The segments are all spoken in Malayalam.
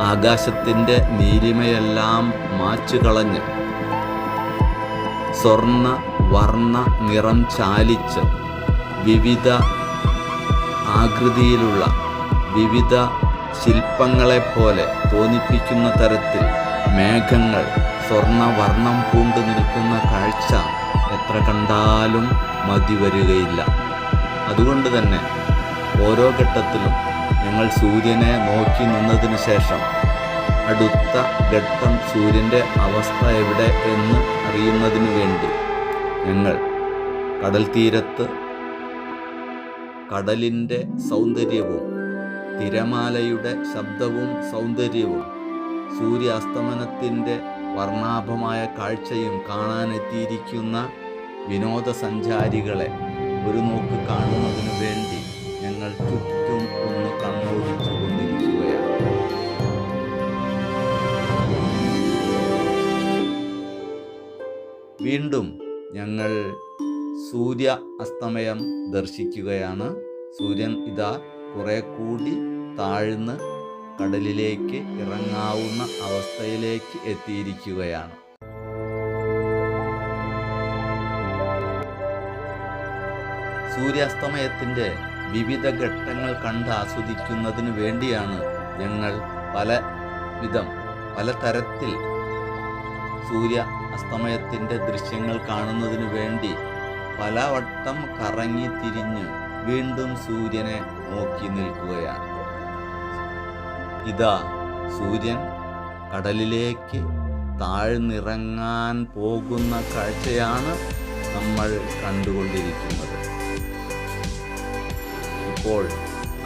ആകാശത്തിൻ്റെ നീലിമയെല്ലാം മാച്ചു കളഞ്ഞ് സ്വർണ്ണ വർണ്ണ നിറം ചാലിച്ച് വിവിധ ആകൃതിയിലുള്ള വിവിധ ശില്പങ്ങളെപ്പോലെ തോന്നിപ്പിക്കുന്ന തരത്തിൽ മേഘങ്ങൾ സ്വർണ്ണവർണ്ണം പൂണ്ടു നിൽക്കുന്ന കാഴ്ച എത്ര കണ്ടാലും മതി വരികയില്ല. അതുകൊണ്ട് തന്നെ ഓരോ ഘട്ടത്തിലും ഞങ്ങൾ സൂര്യനെ നോക്കി നിന്നതിന് ശേഷം അടുത്ത ഘട്ടം സൂര്യൻ്റെ അവസ്ഥ എവിടെ എന്ന് അറിയുന്നതിന് വേണ്ടി ഞങ്ങൾ കടൽ തീരത്ത് കടലിൻ്റെ സൗന്ദര്യവും തിരമാലയുടെ ശബ്ദവും സൗന്ദര്യവും സൂര്യാസ്തമനത്തിൻ്റെ വർണ്ണാഭമായ കാഴ്ചയും കാണാനെത്തിയിരിക്കുന്ന വിനോദസഞ്ചാരികളെ ഒരു നോക്ക് കാണുന്നതിനു വേണ്ടി ഞങ്ങൾ ചുറ്റും ഒന്ന് കണ്ണോടിച്ചു കൊണ്ടിരിക്കുകയാണ്. വീണ്ടും ഞങ്ങൾ സൂര്യ അസ്തമയം ദർശിക്കുകയാണ്. സൂര്യൻ ഇതാ കുറെ കൂടി താഴ്ന്ന് കടലിലേക്ക് ഇറങ്ങാവുന്ന അവസ്ഥയിലേക്ക് എത്തിയിരിക്കുകയാണ്. സൂര്യാസ്തമയത്തിൻ്റെ വിവിധ ഘട്ടങ്ങൾ കണ്ട് ആസ്വദിക്കുന്നതിന് വേണ്ടിയാണ് ഞങ്ങൾ പലതരത്തിൽ സൂര്യ അസ്തമയത്തിൻ്റെ ദൃശ്യങ്ങൾ കാണുന്നതിന് വേണ്ടി പലവട്ടം കറങ്ങി തിരിഞ്ഞ് വീണ്ടും സൂര്യനെ നോക്കി നിൽക്കുകയാണ്. ഇതാ സൂര്യൻ കടലിലേക്ക് താഴ്ന്നിറങ്ങാൻ പോകുന്ന കാഴ്ചയാണ് നമ്മൾ കണ്ടുകൊണ്ടിരിക്കുന്നത്. ഇപ്പോൾ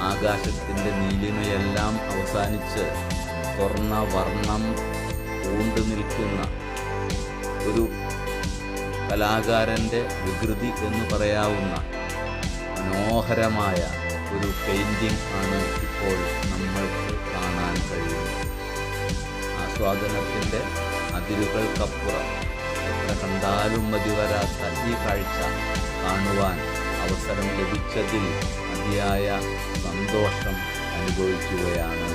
ആകാശത്തിൻ്റെ നീലിമയെല്ലാം അവസാനിച്ച് സ്വർണ്ണവർണ്ണം പൂണ്ടു നിൽക്കുന്ന ഒരു കലാകാരൻ്റെ വികൃതി എന്ന് പറയാവുന്ന മനോഹരമായ ഒരു പെയിൻറ്റിംഗ് ആണ് ഇപ്പോൾ നമ്മൾക്ക് കാണാൻ കഴിയുന്നത്. ആസ്വാദനത്തിൻ്റെ അതിരുകൾക്കപ്പുറം എത്ര കണ്ടാലും മതി വരാത്ത ഈ കാഴ്ച കാണുവാൻ അവസരം ലഭിച്ചതിൽ അതിയായ സന്തോഷം അനുഭവിക്കുകയാണ്.